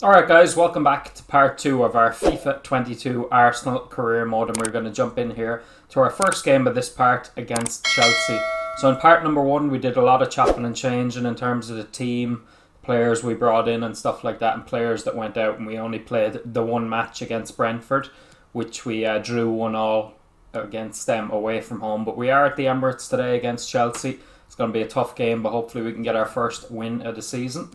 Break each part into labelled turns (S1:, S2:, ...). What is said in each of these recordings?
S1: Alright guys, welcome back to part 2 of our FIFA 22 Arsenal career mode, and we're going to jump in here to our first game of this part against Chelsea. So in part number 1 we did a lot of chopping and changing in terms of the team, players we brought in and stuff like that, and players that went out, and we only played the one match against Brentford, which we drew 1-1 against them away from home. But we are at the Emirates today against Chelsea. It's going to be a tough game, but hopefully we can get our first win of the season.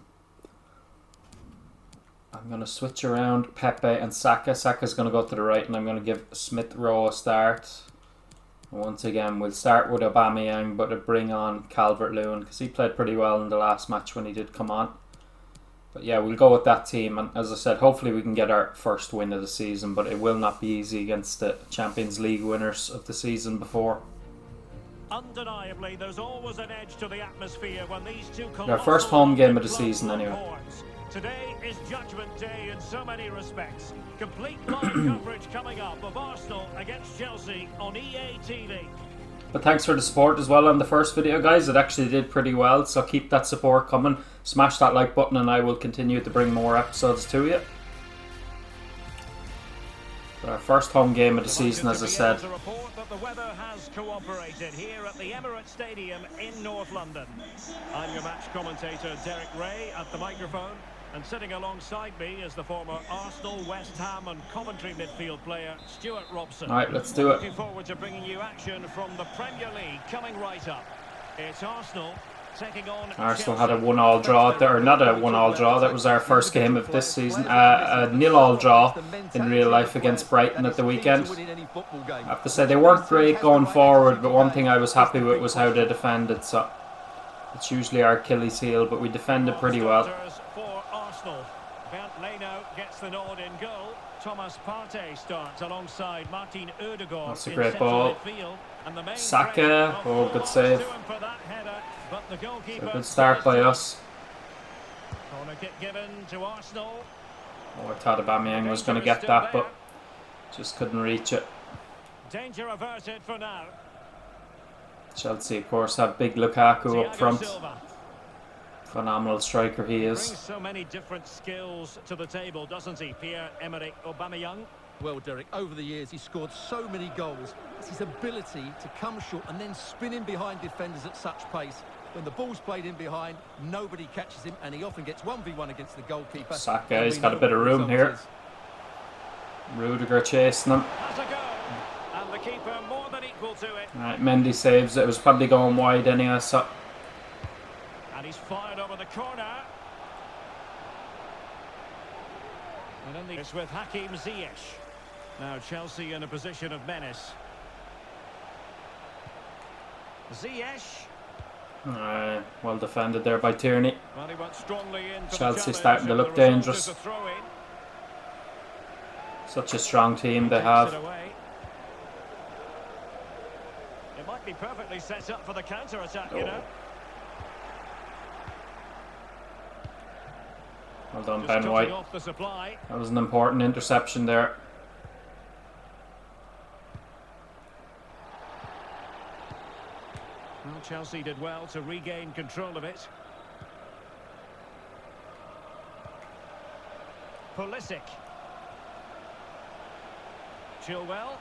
S1: I'm going to switch around Pepe and Saka. Saka's going to go to the right, and I'm going to give Smith Rowe a start. Once again, we'll start with Aubameyang, but bring on Calvert-Lewin because he played pretty well in the last match when he did come on. But yeah, we'll go with that team, and as I said, hopefully we can get our first win of the season, but it will not be easy against the Champions League winners of the season before.
S2: Undeniably, there's always an edge to the atmosphere when these two
S1: Our first home game of the season anyway.
S2: Today is Judgment Day in so many respects. Complete live coverage coming up of Arsenal against Chelsea on EA TV.
S1: But thanks for the support as well on the first video, guys. It actually did pretty well, so keep that support coming. Smash that like button and I will continue to bring more episodes to you. But our first home game of the season, as I said.
S2: The report that the weather has cooperated here at the Emirates Stadium in North London. I'm your match commentator Derek Ray at the microphone. And sitting alongside me is the former Arsenal, West Ham and Coventry midfield player, Stuart Robson.
S1: Alright, let's do it.
S2: Looking forward to bringing you action from the Premier League coming right up. It's Arsenal taking on
S1: Arsenal had a 1-1 draw there, or not a 1-1 draw. That was our first game of this season. A 0-0 draw in real life against Brighton at the weekend. I have to say they weren't great going forward, but one thing I was happy with was how they defended. So it's usually our Achilles heel, but we defended pretty well.
S2: Gets the nod in goal. Thomas Partey starts alongside Martin Ødegaard.
S1: That's a great ball. Saka, oh, good save. So good start by us.
S2: Corner kick given to Arsenal.
S1: Oh, I thought Aubameyang was going to get that, but just couldn't reach it.
S2: Danger averted for now.
S1: Chelsea, of course, have big Lukaku up front. Phenomenal striker he is.
S2: Brings so many different skills to the table, doesn't he, Pierre-Emerick Aubameyang?
S3: Well, Derek, over the years he's scored so many goals. It's his ability to come short and then spin in behind defenders at such pace. When the ball's played in behind, nobody catches him, and he often gets 1v1 against the goalkeeper.
S1: Saka, he's got a bit of room here. Rudiger chasing him.
S2: Has a go, and the keeper more than equal to it.
S1: Right, Mendy saves it. It was probably going wide anyway, so.
S2: And he's fired over the corner. And then it's with Hakim Ziyech. Now Chelsea in a position of menace. Ziyech.
S1: Well defended there by Tierney.
S2: Well, he went strongly in for
S1: Chelsea
S2: the
S1: starting to look dangerous. Such a strong team they have.
S2: It might be perfectly set up for the counter-attack, you know.
S1: Well done, Ben White. That was an important interception there.
S2: Well, Chelsea did well to regain control of it. Pulisic. Chilwell.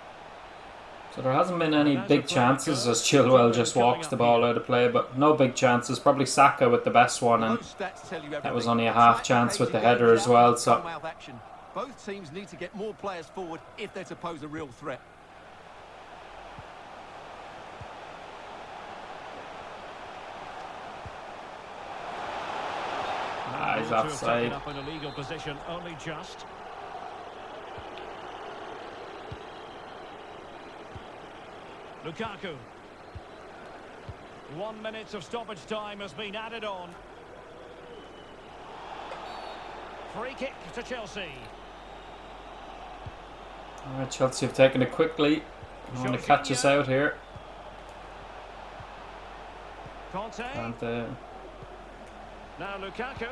S1: So there hasn't been any big chances as Chilwell just walks the ball out of play, but no big chances. Probably Saka with the best one, and that was only a half chance with the header as well. So
S3: both teams need to get more players forward if they're to pose a real threat.
S1: He's offside.
S2: Up in a legal position, only just. Lukaku. 1 minute of stoppage time has been added on. Free kick to Chelsea.
S1: Alright, Chelsea have taken it quickly. They want to catch us out here.
S2: Conte. Now Lukaku.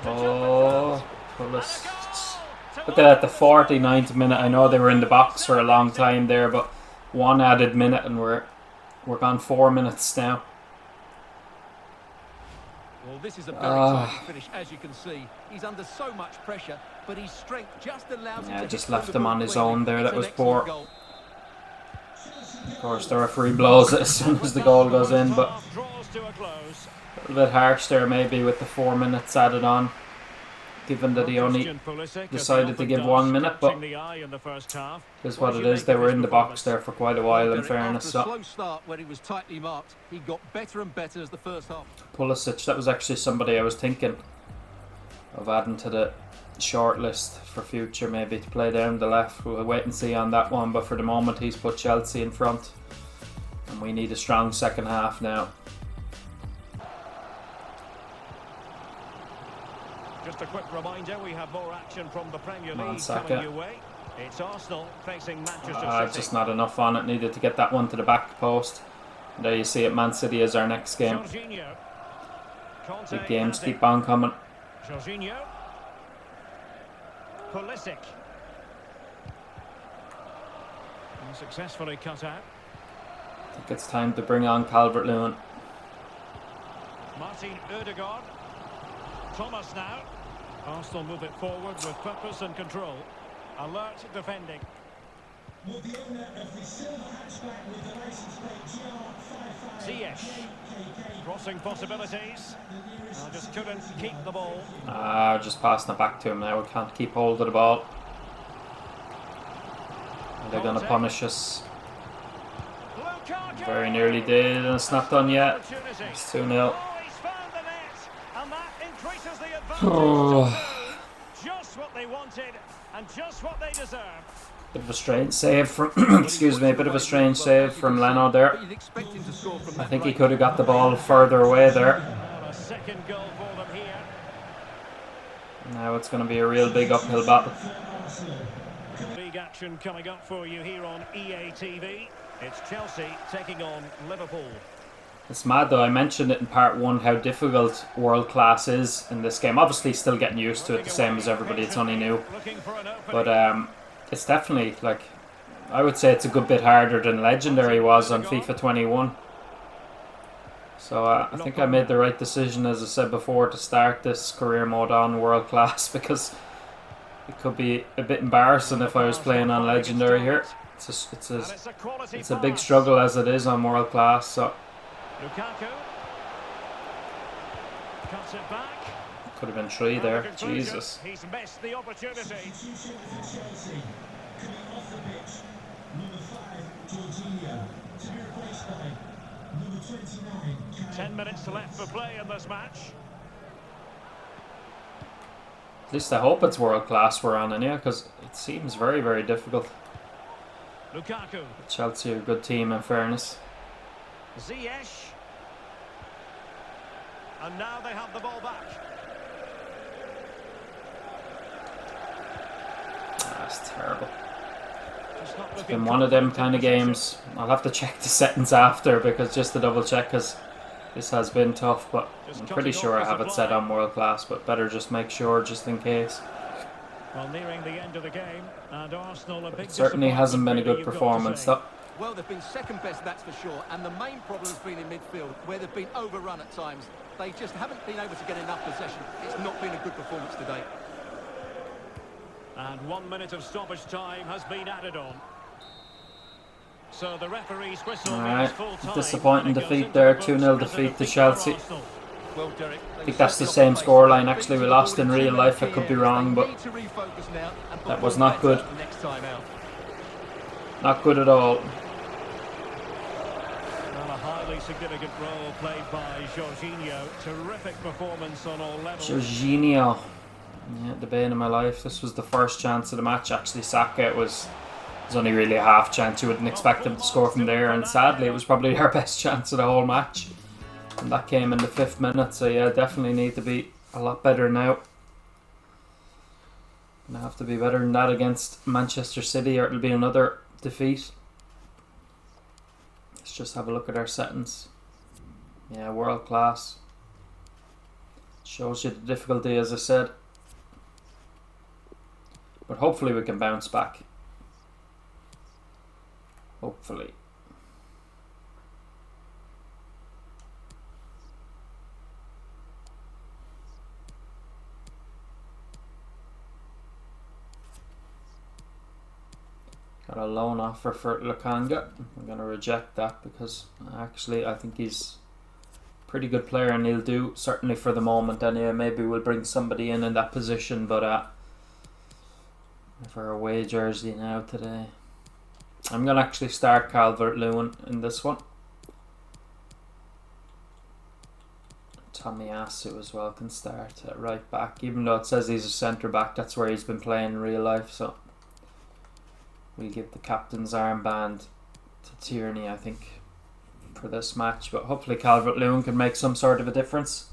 S1: Oh, But then at the 49th minute, I know they were in the box for a long time there, but one added minute and we're gone 4 minutes now.
S3: Well, this is a very tidy finish, as you can see. He's under so much pressure, but his strength just allows him to
S1: just
S3: hit
S1: left
S3: the
S1: him
S3: ball
S1: on his
S3: cleanly.
S1: own there.
S3: It's
S1: That
S3: an
S1: was
S3: excellent
S1: poor.
S3: goal.
S1: Of course, the referee blows it as soon as the goal goes in, but a little bit harsh there maybe with the 4 minutes added on, given that he only decided to give 1 minute, but here's what it is. They were in the box there for quite a while, in fairness.
S3: After a
S1: So
S3: slow start when he was tightly marked, he got better and better as the first half.
S1: Pulisic, that was actually somebody I was thinking of adding to the short list for future, maybe to play down the left. We'll wait and see on that one, but for the moment he's put Chelsea in front, and we need a strong second half now.
S2: Just a quick reminder, we have more action from the Premier League coming your way. It's Arsenal facing Manchester City.
S1: Just not enough on it. Needed to get that one to the back post. And there you see it. Man City is our next game.
S2: Jorginho.
S1: Big games keep on coming.
S2: Jorginho. Pulisic. And successfully cut out.
S1: I think it's time to bring on Calvert-Lewin.
S2: Martin Ødegaard. Thomas now. Arsenal move it forward with purpose and control. Alert defending. Ziyech. Crossing possibilities. Just couldn't keep the ball.
S1: Just passing it back to him now. We can't keep hold of the ball. They're going to punish us. Very nearly did, and it's not done yet. It's 2-0.
S2: Just what they wanted and just what they deserve.
S1: Bit of a strange save from excuse me, a bit of a strange save from Leno there. I think he could have got the ball further away there.
S2: A second goal for them here.
S1: Now it's going to be a real big uphill battle.
S2: Big action coming up for you here on EA TV. It's Chelsea taking on Liverpool.
S1: It's mad though, I mentioned it in part 1 how difficult world class is in this game. Obviously still getting used to it the same as everybody, it's only new. But it's definitely, like, I would say it's a good bit harder than Legendary was on FIFA 21. So I think I made the right decision, as I said before, to start this career mode on world class, because it could be a bit embarrassing if I was playing on Legendary here. It's a big struggle as it is on world class. So
S2: Lukaku cuts it back.
S1: Could have been 3 there. Jesus.
S2: He's missed the opportunity. 10 minutes left for play in this match.
S1: At least I hope it's world class we're on in here, because it seems very, very difficult.
S2: Lukaku.
S1: Chelsea are a good team, in fairness.
S2: Ziyech. And now they have the ball back.
S1: That's terrible.
S2: It's
S1: been one of them kind of games. I'll have to check the settings after, because just to double check, because this has been tough, but I'm pretty sure I have it set on world class, but better just make sure just in case.
S2: Well, nearing the end of the game, and Arsenal a big
S1: it certainly hasn't been a good performance though.
S3: Well, they've been second best, that's for sure, and the main problem has been in midfield, where they've been overrun at times. They just haven't been able to get enough possession. It's not been a good performance today.
S2: And 1 minute of stoppage time has been added on. So the referee's whistle means full time.
S1: Disappointing defeat there, 2-0 defeat to Chelsea. I think that's the same scoreline actually we lost in real life. I could be wrong, but that was not good. Not good at all.
S2: Well, a highly significant role played by Jorginho. Terrific performance on all levels.
S1: Jorginho. Yeah, the bane of my life. This was the first chance of the match. Actually, Saka was only really a half chance. You wouldn't expect him to score from there, and sadly it was probably our best chance of the whole match. And that came in the 5th minute, so yeah, definitely need to be a lot better now. Gonna have to be better than that against Manchester City, or it'll be another defeat. Let's just have a look at our settings. Yeah, world class. Shows you the difficulty, as I said. But hopefully we can bounce back. Hopefully. Got a loan offer for Lukanga. I'm going to reject that because actually I think he's a pretty good player and he'll do, certainly for the moment anyway. Maybe we'll bring somebody in that position, but for a away jersey now today. I'm going to actually start Calvert-Lewin in this one. Tomiyasu as well can start at right back, even though it says he's a centre back. That's where he's been playing in real life, so we'll give the captain's armband to Tierney, I think, for this match. But hopefully Calvert-Lewin can make some sort of a difference.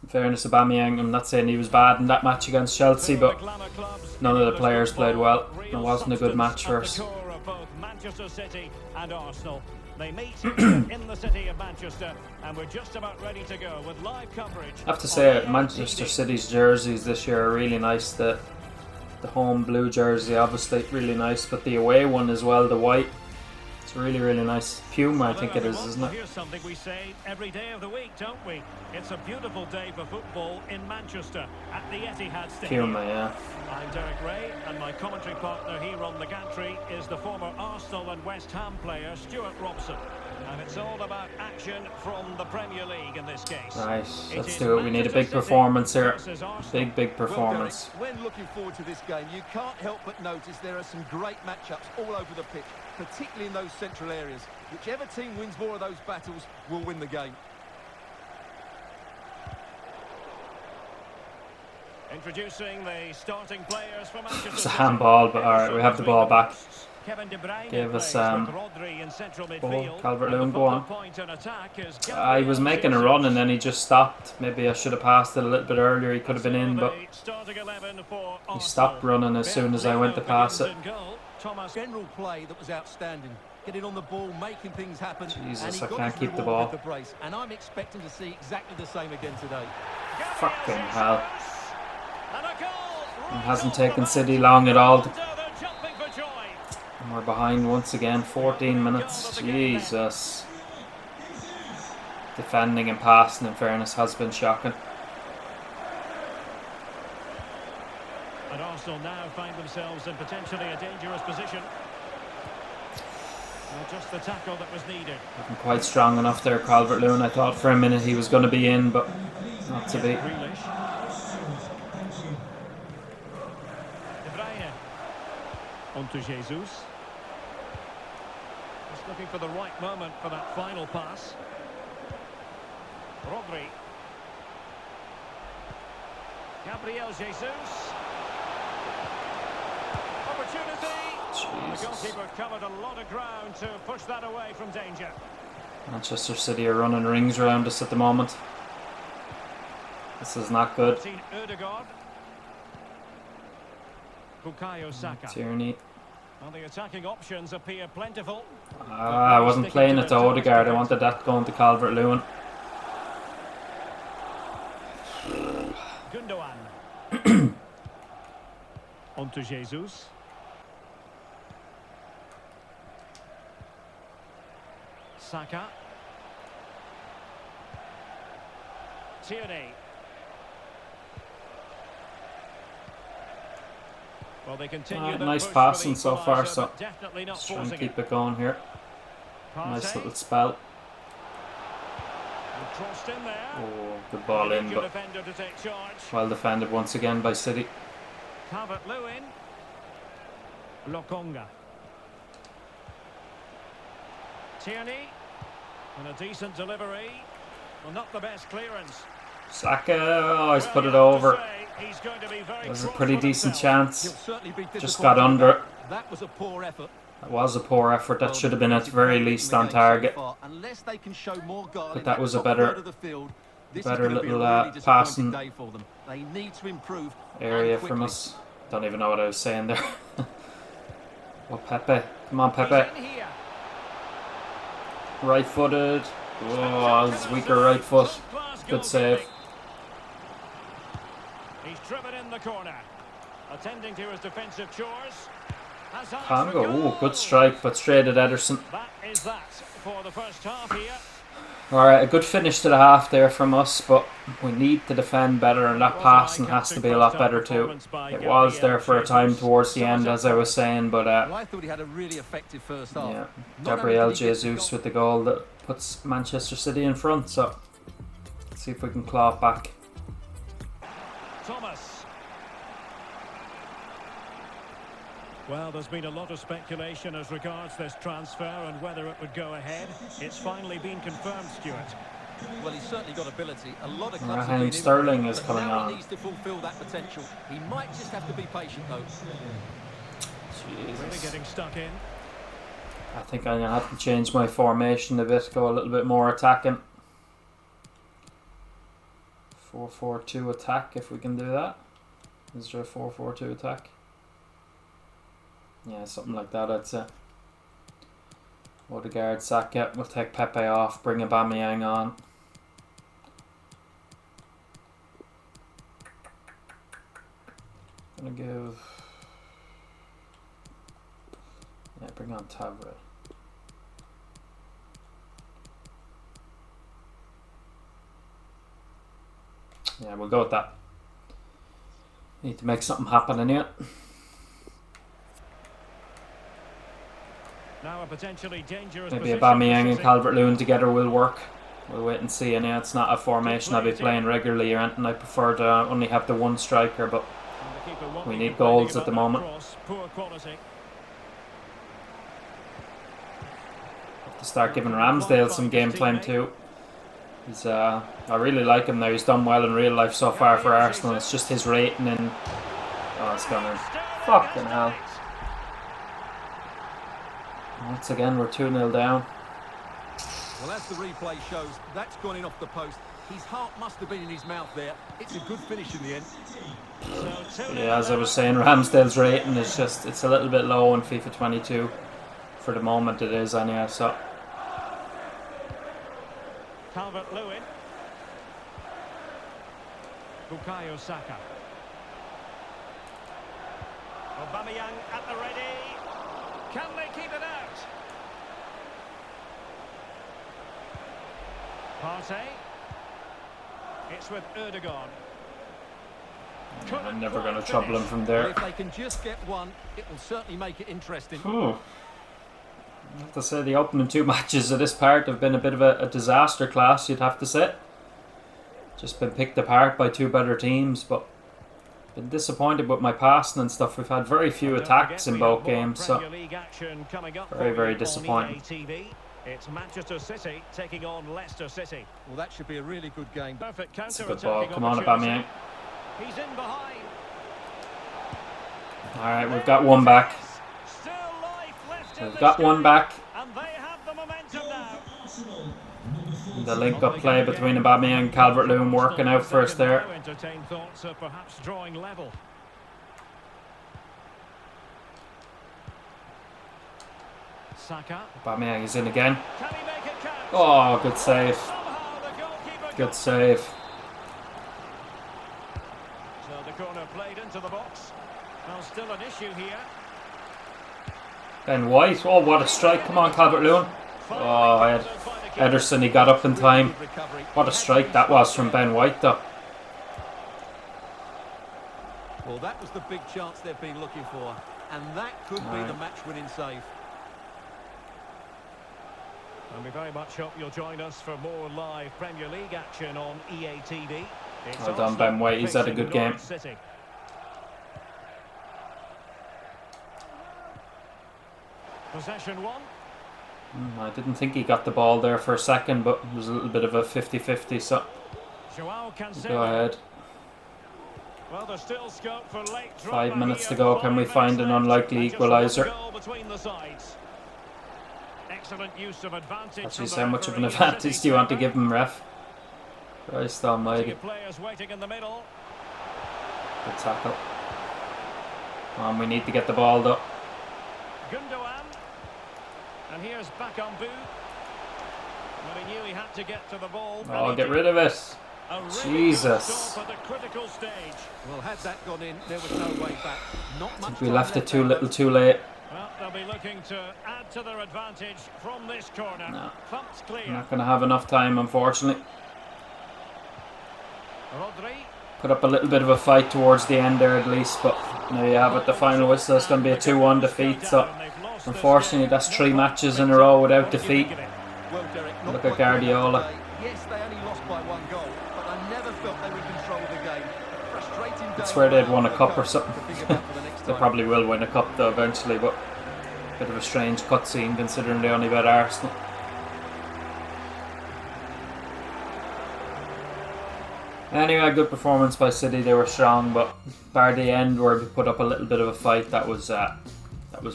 S1: In fairness, Aubameyang, I'm not saying he was bad in that match against Chelsea, but none of the players played well. It wasn't a good match for us.
S2: Manchester City and Arsenal. They meet in the city of Manchester, and we're just about ready to go with live coverage.
S1: I have to say, Manchester City's jerseys this year are really nice. The home blue jersey, obviously, really nice, but the away one as well, the white, it's really, really nice. Puma, I think it is, isn't it?
S2: Here's something we say every day of the week, don't we? It's a beautiful day for football in Manchester at the Etihad Stadium.
S1: Puma, yeah.
S2: I'm Derek Ray, and my commentary partner here on the gantry is the former Arsenal and West Ham player Stuart Robson. And it's all about action from the Premier League in this case.
S1: Right, let's do it. We need a big performance here. Big performance.
S3: Well, Derek, when looking forward to this game, you can't help but notice there are some great matchups all over the pitch, particularly in those central areas. Whichever team wins more of those battles will win the game.
S2: Introducing the starting players for Manchester City.
S1: It's a handball, but alright, we have the ball back. Give us ball. Calvert-Lewin, go on. He was making a run and then he just stopped. Maybe I should have passed it a little bit earlier. He could have been in, but he stopped running as soon as I went to pass it.
S3: General play that was outstanding. Getting on the ball, making things happen.
S1: Jesus, I can't keep the ball.
S3: And I'm expecting to see exactly the same again today.
S1: Fucking hell. It hasn't taken City long at all. And we're behind once again, 14 minutes. Jesus. Defending and passing, in fairness, has been shocking.
S2: And Arsenal now find themselves in potentially a dangerous position. Well, just the tackle that was needed.
S1: Wasn't quite strong enough there, Calvert-Lewin. I thought for a minute he was going to be in, but not to be.
S2: Onto Jesus. Just looking for the right moment for that final pass. Rodri. Gabriel Jesus. Opportunity.
S1: Jesus.
S2: The goalkeeper covered a lot of ground to push that away from danger.
S1: Manchester City are running rings around us at the moment. This is not good.
S2: Bukayo Saka.
S1: Tierney.
S2: Well, the attacking options appear plentiful.
S1: I wasn't playing it to Odegaard. I wanted that going to Calvert-Lewin.
S2: Gundogan. Onto Jesus. Saka. Tierney. Well, they continue
S1: nice passing so far, so let's try and keep it going here. Nice little spell. Oh, good ball in, but well defended once again by City.
S2: Calvert-Lewin. Lokonga. Tierney. And a decent delivery. Well, not the best clearance.
S1: Saka, oh, he's put it over. It was a pretty decent chance. Just got under it.
S3: That was a poor effort.
S1: That was a poor effort. That should have been at very least on target. But that was a better little passing area from us. Don't even know what I was saying there. Oh, Pepe. Come on, Pepe. Right-footed. Oh, his weaker right foot. Good save.
S2: He's driven in the corner, attending to his defensive chores.
S1: Congo, ooh, good strike, but straight at Ederson.
S2: That is that for the first half here.
S1: Alright, a good finish to the half there from us, but we need to defend better, and that passing has to be a lot better too. It was there for a time towards the end, as I was saying, but
S3: I thought he had a really effective first half.
S1: yeah, Gabriel Jesus with the goal that puts Manchester City in front, so let's see if we can claw it back.
S2: Thomas. Well, there's been a lot of speculation as regards this transfer and whether it would go ahead. It's finally been confirmed, Stuart.
S3: Well, he's certainly got ability. A lot of clubs
S1: Raheem Sterling is coming
S3: now
S1: on.
S3: he needs to fulfil that potential. He might just have to be patient, though.
S2: Really getting stuck in.
S1: I think I'm going to have to change my formation a bit, go a little bit more attacking. 4-4-2 attack, if we can do that. Is there a 4-4-2 attack? Yeah, something like that, I'd say. Odegaard, Saka, we'll take Pepe off, bring Aubameyang on. Gonna give... yeah, bring on Tavre. Yeah, we'll go with that. Need to make something happen in here.
S2: Now a potentially dangerous
S1: Maybe
S2: position
S1: Aubameyang
S2: for
S1: and
S2: City.
S1: Calvert-Lewin together will work. We'll wait and see. And yeah, it's not a formation I'll be playing regularly or anything. I prefer to only have the one striker, but
S2: And the keeper won't
S1: we
S2: be
S1: need
S2: complaining
S1: goals at the
S2: about that
S1: moment.
S2: cross. Poor quality.
S1: Have to start giving Ramsdale some game time too. He's I really like him now. He's done well in real life so far for Arsenal. It's just his rating and oh, it's gone in. Fucking hell. Once again, we're 2-0 down.
S3: Well, as the replay shows, that's gone in off the post. His heart must have been in his mouth there. It's a good finish in the end.
S1: Yeah, as I was saying, Ramsdale's rating is just, it's a little bit low in FIFA 22. For the moment it is, anyway, so.
S2: Calvert-Lewin. Bukayo Saka. Aubameyang at the ready. Can they keep it out? Partey. It's with Erdogan.
S1: I'm never going to trouble him from there.
S3: If they can just get one, it will certainly make it interesting.
S1: I have to say the opening two matches of this part have been a bit of a disaster class, you'd have to say. Just been picked apart by two better teams, but been disappointed with my passing and stuff. We've had very few attacks in both games, so very, very disappointing.
S2: It's Manchester City taking on Leicester City.
S3: Well, that should be a really good game.
S2: Perfect
S1: It's a
S2: counter
S1: good ball.
S2: attacking
S1: Come on,
S2: opportunity.
S1: Aubameyang.
S2: He's in behind.
S1: Alright, we've got one back.
S2: Still life left in
S1: We've
S2: this
S1: got one
S2: game,
S1: back.
S2: and they have the momentum now.
S1: The link-up play between Aubameyang and Calvert-Lewin working out for us there.
S2: Entertain thoughts of perhaps drawing level. Saka.
S1: Aubameyang is in again.
S2: Can he make it count?
S1: Oh, good save.
S2: Somehow the goalkeeper
S1: Good
S2: got-
S1: save.
S2: So the corner played into the box. Well, still an issue here.
S1: Ben White. Oh, what a strike. Come on, Calvert-Lewin. Oh, Ederson, he got up in time. What a strike that was from Ben White, though.
S3: Well, that was the big chance they've been looking for. And that could be the match-winning save.
S2: And we very much hope you'll join us for more live Premier League action on EA TV. It's
S1: Well done,
S2: Arsenal
S1: Ben White. He's had a
S2: facing
S1: good game.
S2: Norwich City. Possession one.
S1: I didn't think he got the ball there for a second, but it was a little bit of a 50-50, so
S2: Joao Cancelo.
S1: go ahead.
S2: Well, there's still scope for late
S1: 5 minutes
S2: here.
S1: to go. Can we
S2: 5
S1: find an
S2: minutes
S1: unlikely
S2: left. Just one
S1: equaliser?
S2: goal between the sides. Excellent use of advantage.
S1: Actually,
S2: from
S1: how
S2: the
S1: much of an
S2: referee.
S1: advantage do you want to give him, ref? Christ
S2: Two
S1: almighty.
S2: players waiting in the middle.
S1: Good tackle. We need to get the ball, though.
S2: Gundogan. And here's Bakambu. Well, he knew he had to get to the ball.
S1: Oh, get rid of it.
S2: A really
S1: Jesus.
S2: good stop at the critical stage.
S3: Well, had that gone in, there was no way back. Not much
S1: We
S3: time
S1: left it too
S3: out.
S1: little too late.
S2: Well, they'll be looking to add to their advantage from this corner.
S1: No.
S2: Thumped clear.
S1: I'm not going to have enough time, unfortunately.
S2: Rodri.
S1: Put up a little bit of a fight towards the end there at least, but there you have it, the final whistle. It's going to be a 2-1 defeat, so unfortunately that's 3 matches in a row without defeat. Look at Guardiola.
S3: Yes, they only lost by 1 goal, but I never felt they were in control of the game. Frustrating day.
S1: I swear they'd won a cup or something. They probably will win a cup though eventually, but bit of a strange cutscene considering they only bet Arsenal. Anyway, good performance by City. They were strong, but bar the end where we put up a little bit of a fight, that was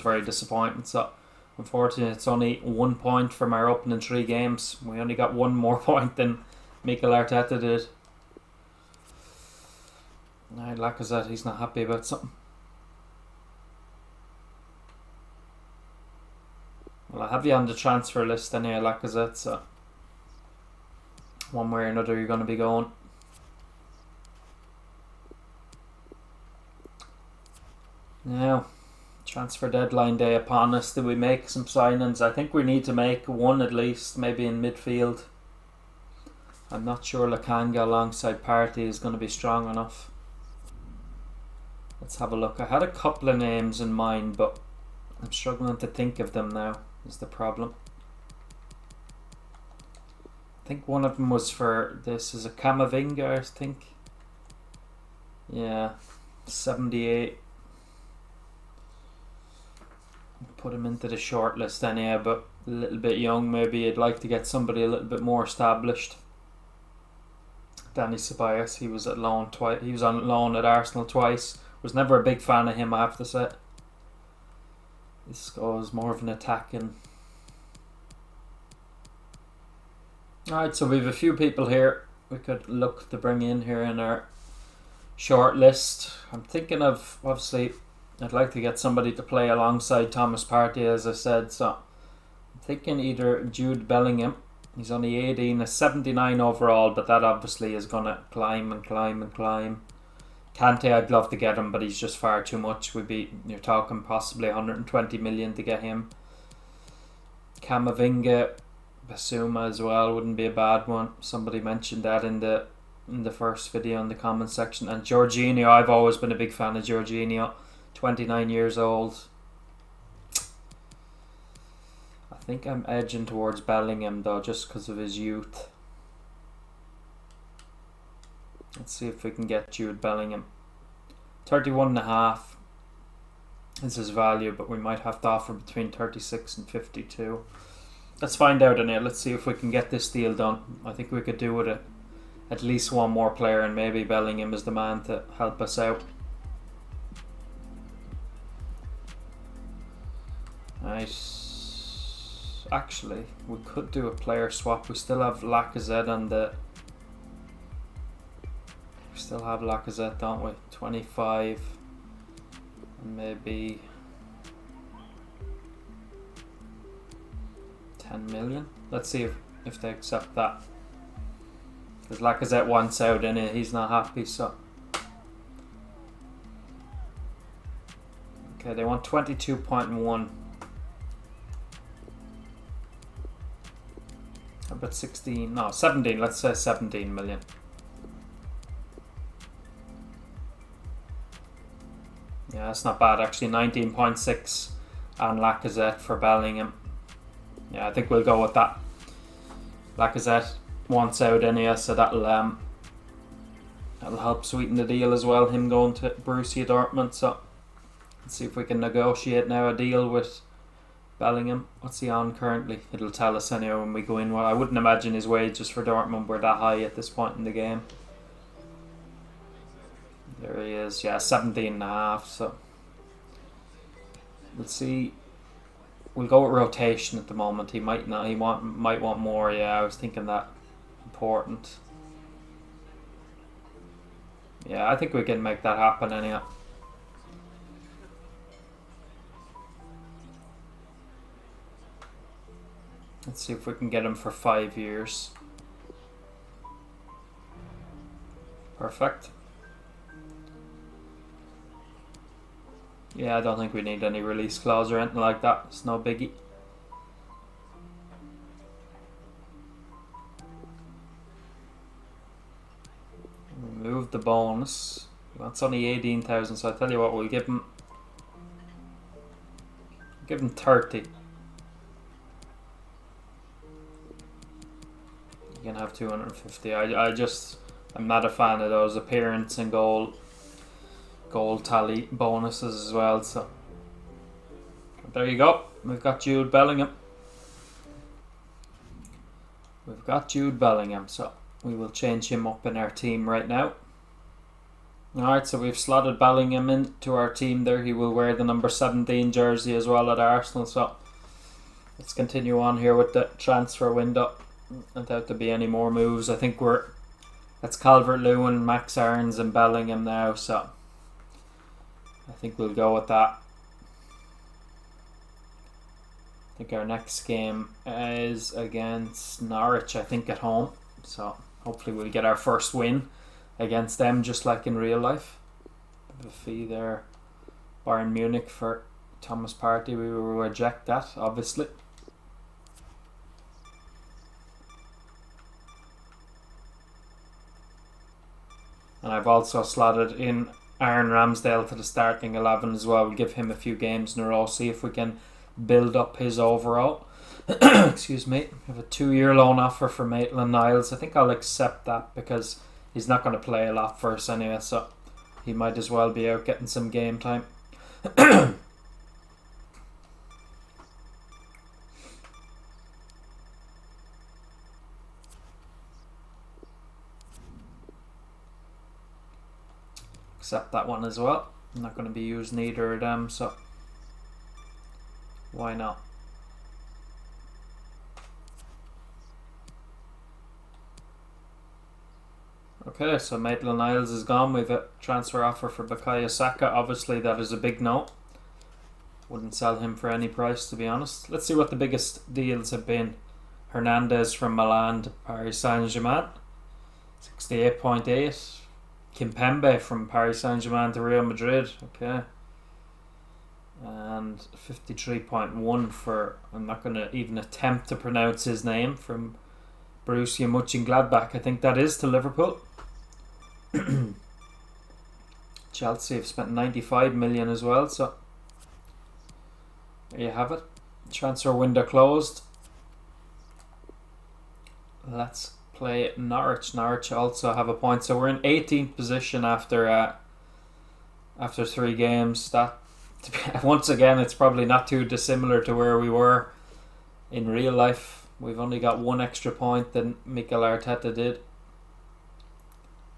S1: very disappointing. So unfortunately, it's only 1 point from our opening 3 games. We only got 1 more point than Mikel Arteta did. Lacazette, he's not happy about something. Well, I have you on the transfer list anyway, Lacazette, so one way or another you're going to be going. Now, transfer deadline day upon us. Do we make some signings? I think we need to make one at least, maybe in midfield. I'm not sure Lakanga alongside Partey is going to be strong enough. Let's have a look. I had a couple of names in mind, but I'm struggling to think of them now, is the problem. I think one of them was for this, is a Camavinga, I think. Yeah, 78. Put him into the short list anyhow, but a little bit young. Maybe you'd like to get somebody a little bit more established. Danny Ceballos, he was at loan twice. He was on loan at Arsenal twice. Was never a big fan of him, I have to say. This goes more of an attacking. Alright, so we have a few people here we could look to bring in here in our short list. I'm thinking of, obviously, I'd like to get somebody to play alongside Thomas Partey, as I said, so I'm thinking either Jude Bellingham. He's only 18, a 79 overall, but that obviously is going to climb and climb and climb. Kante, I'd love to get him, but he's just far too much. You're talking possibly 120 million to get him. Camavinga, Basuma as well wouldn't be a bad one. Somebody mentioned that in the first video in the comment section. And Jorginho, I've always been a big fan of Jorginho. 29 years old. I think I'm edging towards Bellingham though, just because of his youth. Let's see if we can get Jude Bellingham. 31.5 is his value, but we might have to offer between 36 and 52. Let's find out in it. Let's see if we can get this deal done. I think we could do with at least one more player, and maybe Bellingham is the man to help us out. Nice. Actually, we could do a player swap. We still have Lacazette on the... We still have Lacazette, don't we? 25. And maybe 10 million. Let's see if they accept that. Because Lacazette wants out and he's not happy, so... Okay, they want 22.1. About 16, no, 17, let's say 17 million. Yeah, that's not bad actually. 19.6 and Lacazette for Bellingham. Yeah, I think we'll go with that. Lacazette wants out anyway, so that'll help sweeten the deal as well, him going to Borussia Dortmund. So let's see if we can negotiate now a deal with Bellingham. What's he on currently? It'll tell us anyway when we go in. Well, I wouldn't imagine his wages for Dortmund were that high at this point in the game. There he is. Yeah, 17.5. So let's see. We'll go with rotation at the moment. He might not. Might want more. Yeah, I was thinking that. Important. Yeah, I think we can make that happen anyway. Let's see if we can get him for 5 years. Perfect. Yeah, I don't think we need any release clause or anything like that. It's no biggie. Remove the bonus. That's only 18,000, so I tell you what, we'll give him 30. You can have 250. I'm not a fan of those appearance and goal tally bonuses as well, so there you go. We've got Jude Bellingham. So we will change him up in our team right now. Alright, so we've slotted Bellingham into our team there. He will wear the number 17 jersey as well at Arsenal. So let's continue on here with the transfer window. I doubt there'll be any more moves. I think that's Calvert-Lewin, Max Aarons and Bellingham now. So I think we'll go with that. I think our next game is against Norwich, I think, at home. So hopefully we'll get our first win against them, just like in real life. Bit of a fee there. Bayern Munich for Thomas Partey. We will reject that, obviously. And I've also slotted in Aaron Ramsdale to the starting 11 as well. We'll give him a few games in a row, see if we can build up his overall. Excuse me. We have a 2-year loan offer for Maitland-Niles. I think I'll accept that because he's not going to play a lot for us anyway, so he might as well be out getting some game time. Accept that one as well. I'm not going to be using either of them, so why not? Okay, so Maitland-Niles is gone. We've a transfer offer for Bukayo Saka. Obviously, that is a big no. Wouldn't sell him for any price, to be honest. Let's see what the biggest deals have been. Hernandez from Milan to Paris Saint-Germain, 68.8. Kimpembe from Paris Saint-Germain to Real Madrid. Okay. And 53.1 for, I'm not going to even attempt to pronounce his name, from Borussia Mönchengladbach. I think that is to Liverpool. Chelsea have spent 95 million as well, so there you have it. Transfer window closed. Let's play Norwich. Norwich also have a point, so we're in 18th position after 3 games. That, once again, it's probably not too dissimilar to where we were in real life. We've only got 1 extra point than Mikel Arteta did.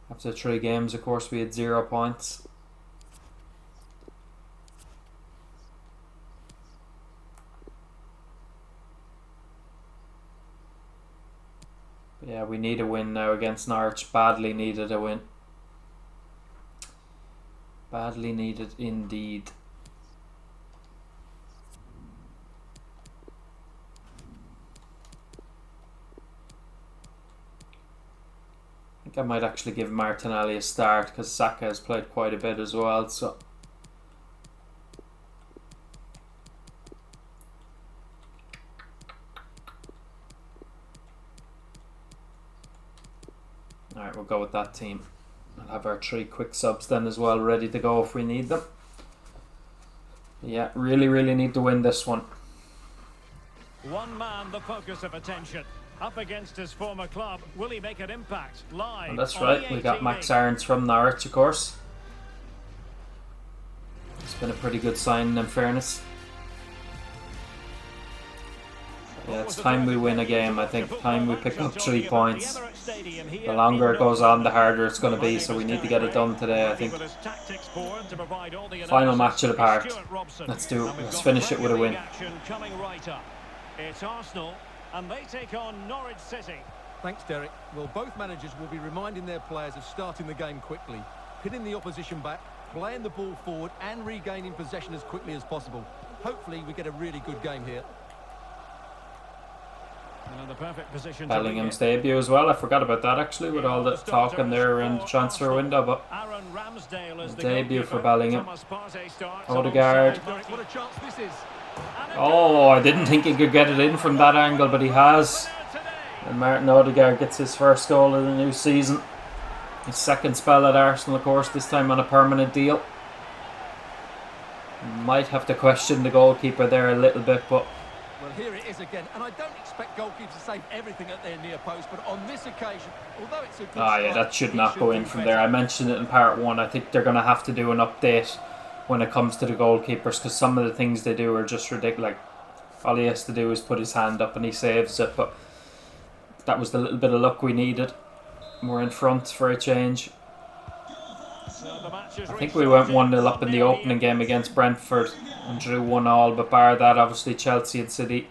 S1: After 3 games, of course, we had 0 points. But yeah, we need a win now against Norwich. Badly needed a win. Badly needed indeed. I think I might actually give Martinelli a start because Saka has played quite a bit as well, so alright, we'll go with that team. We'll have our 3 quick subs then as well, ready to go if we need them. Yeah, really need to win this one.
S2: One man the focus of attention. Up against his former club, will he make an impact live?
S1: And that's right, we got Max Aarons from Norwich, of course. It's been a pretty good signing, in fairness. Yeah, it's time we win a game, I think. Time we pick up 3 points. The longer it goes on, the harder it's going to be, so we need to get it done today, I think. Final match of the park. Let's do it. Let's finish it with a win.
S2: It's Arsenal, and they take on Norwich City.
S3: Thanks, Derek. Well, both managers will be reminding their players of starting the game quickly, pitting the opposition back, playing the ball forward and regaining possession as quickly as possible. Hopefully we get a really good game here.
S2: And the perfect position
S1: Bellingham's debut as well. I forgot about that actually with all the talking there around the transfer window, but debut for Bellingham. Odegaard.
S3: What a chance this is.
S1: Oh, I didn't think he could get it in from that angle, but he has. And Martin Odegaard gets his first goal of the new season. His second spell at Arsenal, of course, this time on a permanent deal. Might have to question the goalkeeper there a little bit, but...
S3: Well, here it is again, and I don't expect goalkeepers to save everything at their near post, but on this occasion, although it's a good
S1: yeah, that should not go in from there. I mentioned it in part 1. I think they're going to have to do an update when it comes to the goalkeepers, because some of the things they do are just ridiculous. Like, all he has to do is put his hand up and he saves it, but that was the little bit of luck we needed. We're in front for a change. I think we went 1-0 up in the opening game against Brentford and drew 1-1, but bar that, obviously Chelsea and City,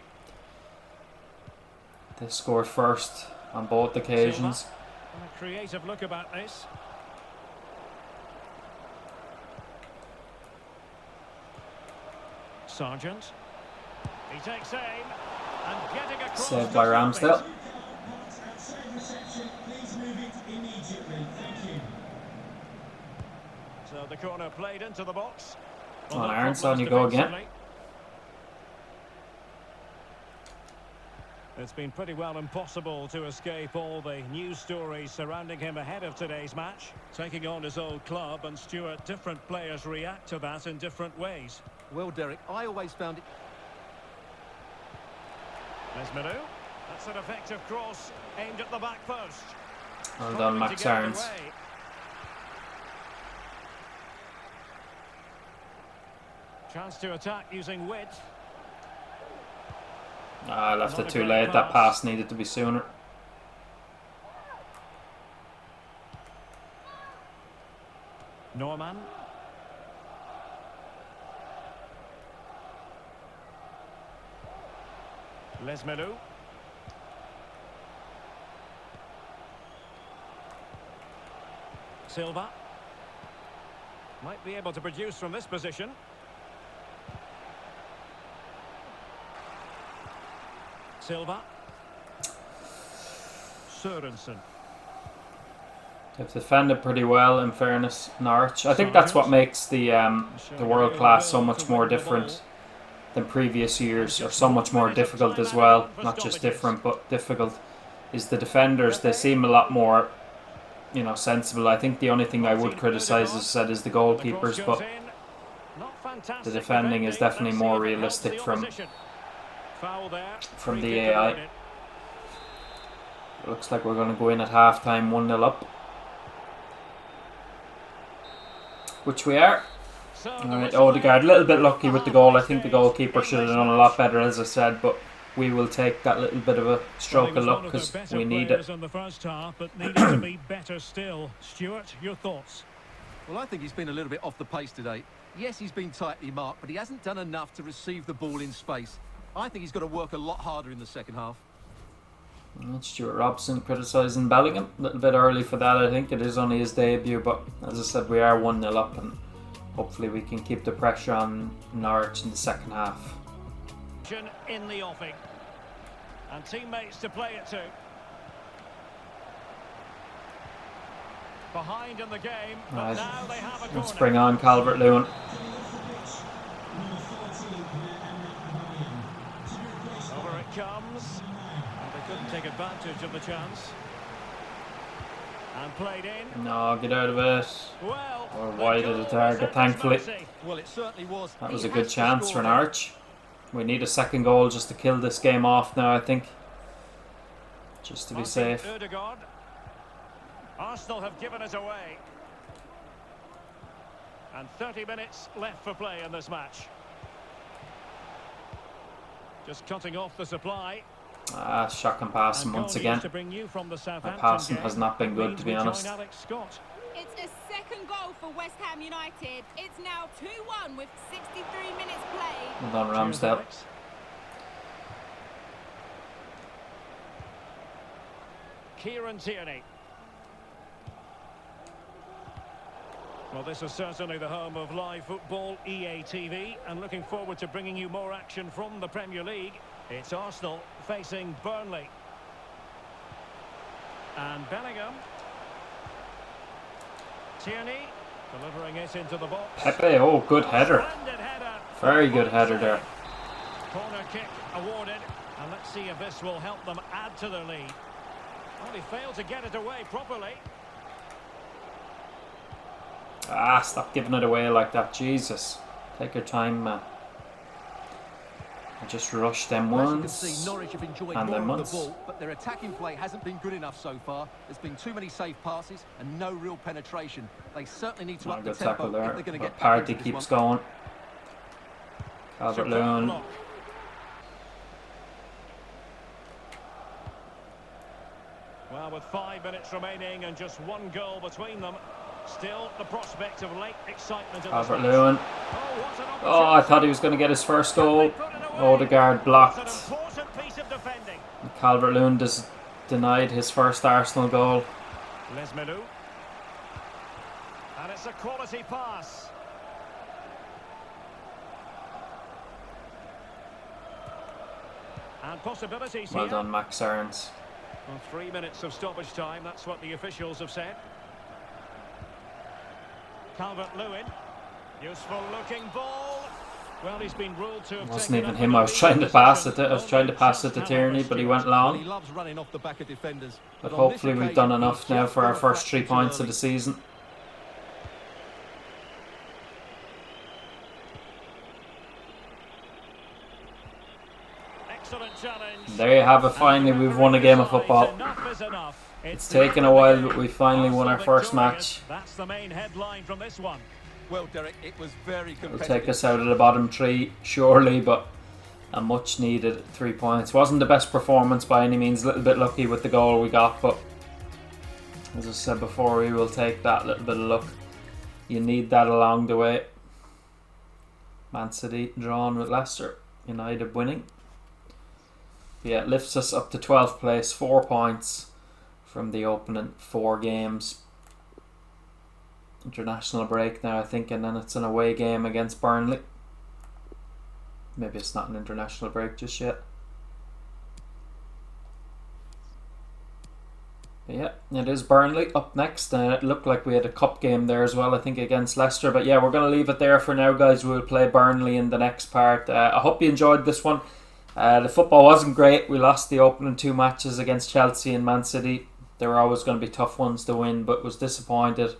S1: they scored first on both occasions.
S2: A creative look about this. Sargent. He takes aim and getting across.
S1: Saved by Ramsdale.
S2: So the corner played into the box.
S1: On Aaron's, on you go again.
S2: It's been pretty well impossible to escape all the news stories surrounding him ahead of today's match. Taking on his old club, and Stuart, different players react to that in different ways.
S3: Well, Derek, I always found it...
S2: There's Manu. That's an effective cross aimed at the back post.
S1: Well done, Max Aarons.
S2: Chance to attack using width.
S1: I left it too late. That pass needed to be sooner.
S2: Norman. Les Manu. Silva. Might be able to produce from this position. Silva. Sørensen.
S1: They've defended pretty well, in fairness, Norwich. I think that's what makes the world class so much more different than previous years, or so much more difficult as well. Not just different, but difficult. Is the defenders. They seem a lot more, you know, sensible. I think the only thing I would criticise, as I said, is the goalkeepers, but the defending is definitely more realistic from the AI. It looks like we're going to go in at half-time 1-0 up. Which we are. Alright, Odegaard, a little bit lucky with the goal. I think the goalkeeper should have done a lot better, as I said, but we will take that little bit of a stroke of luck because we need it.
S2: In the first half, but needed to be better still. Stuart, your thoughts?
S3: Well, I think he's been a little bit off the pace today. Yes, he's been tightly marked, but he hasn't done enough to receive the ball in space. I think he's got to work a lot harder in the second half.
S1: And Stuart Robson criticising Bellingham. A little bit early for that, I think. It is only his debut, but as I said, we are 1-0 up, and hopefully we can keep the pressure on Norwich in the second half.
S2: In the offing. And teammates to play it to. Behind in the game, but now they have a corner.
S1: Let's bring on Calvert-Lewin.
S2: Over it comes. And they couldn't take advantage of the chance. And played in.
S1: No, get out of it.
S2: Well,
S1: or wide of the target, thankfully.
S3: Well, it certainly was.
S1: That was a good chance for Norwich. We need a second goal just to kill this game off now, I think. Just to be safe.
S2: Odegaard. Arsenal have given it away. And 30 minutes left for play in this match. Just cutting off the supply.
S1: Shocking passing once again. The passing has not been good, to be honest.
S4: It's a second goal for West Ham United. It's now 2-1 with 63 minutes played.
S1: Well done, Ramsdale.
S2: Kieran Tierney. Well, this is certainly the home of live football, EA TV, and looking forward to bringing you more action from the Premier League. It's Arsenal facing Burnley. And Bellingham. Tierney delivering it into the box.
S1: Pepe, oh, good header.
S2: Splendid header.
S1: Very good header there.
S2: Corner kick awarded. And let's see if this will help them add to their lead. Well, he failed to get it away properly.
S1: Ah, stop giving it away like that. Jesus. Take your time, man. I just rushed them
S3: Well, as you can
S1: once.
S3: see, Norwich have enjoyed
S1: And
S3: more
S1: then
S3: of
S1: once.
S3: the ball, but their attacking play hasn't been good enough so far. There's been too many safe passes and no real penetration. They certainly need to
S1: Not
S3: up
S1: a
S3: the
S1: good tackle
S3: tempo if
S1: there.
S3: they're going to
S1: But
S3: get back
S1: Party
S3: into this
S1: keeps
S3: one.
S1: going.
S2: Superb
S1: Calvert-Lewin.
S2: block. Well, with 5 minutes remaining and just one goal between them, still the prospect of late excitement.
S1: Calvert-Lewin.
S2: Oh,
S1: Oh, I thought he was going to get his first goal. Odegaard blocked.
S2: An important piece of defending.
S1: Calvert-Lewin denied his first Arsenal goal.
S2: Lesmenu. And it's a quality pass. And possibilities
S1: Well
S2: here.
S1: done, Max Aarons.
S2: Well, 3 minutes of stoppage time, that's what the officials have said. Calvert-Lewin. Useful looking ball. Well, he's been ruled to have
S1: It wasn't
S2: taken
S1: even
S2: up
S1: him.
S2: with
S1: I
S2: a
S1: was trying to
S2: leading
S1: pass it.
S2: position.
S1: I was trying to pass it to
S2: Just
S1: Tierney,
S2: however
S1: but he
S2: Stewart.
S1: went
S3: Well, he
S1: long.
S3: loves running off the back of defenders.
S1: But
S3: on
S1: hopefully
S3: this
S1: we've done
S3: occasion,
S1: enough
S3: he's
S1: now
S3: just
S1: for our
S3: gone a
S1: first 3
S3: fraction too
S1: points of
S3: early.
S1: the season.
S2: Excellent challenge.
S1: There you have it. Finally, we've won a game of football.
S2: Enough is enough.
S1: It's taken a while, but we finally won our first match.
S2: That's the main headline from this one.
S3: Well, Derek, it was very
S1: It'll
S3: competitive.
S1: take us out of the bottom 3, surely, but a much needed 3 points. Wasn't the best performance by any means. A little bit lucky with the goal we got, but as I said before, we will take that little bit of luck. You need that along the way. Man City drawn with Leicester. United winning. Yeah, it lifts us up to 12th place, 4 points from the opening 4 games. International break now, I think, and then it's an away game against Burnley. Maybe it's not an international break just yet. But yeah, it is Burnley up next. It looked like we had a cup game there as well, I think, against Leicester. But yeah, we're going to leave it there for now, guys. We'll play Burnley in the next part. I hope you enjoyed this one. The football wasn't great. We lost the opening 2 matches against Chelsea and Man City. They were always going to be tough ones to win, but was disappointed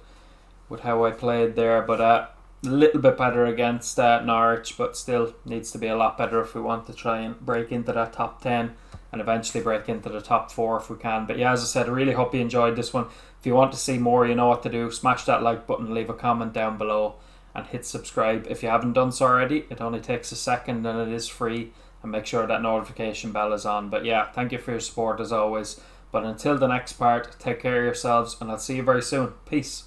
S1: with how I played there. But a little bit better against Norwich, but still needs to be a lot better if we want to try and break into that top 10 and eventually break into the top 4 if we can. But yeah, as I said, I really hope you enjoyed this one. If you want to see more, you know what to do. Smash that like button, leave a comment down below, and hit subscribe if you haven't done so already. It only takes a second and it is free, and make sure that notification bell is on. But yeah, thank you for your support as always. But until the next part, take care of yourselves, and I'll see you very soon. Peace.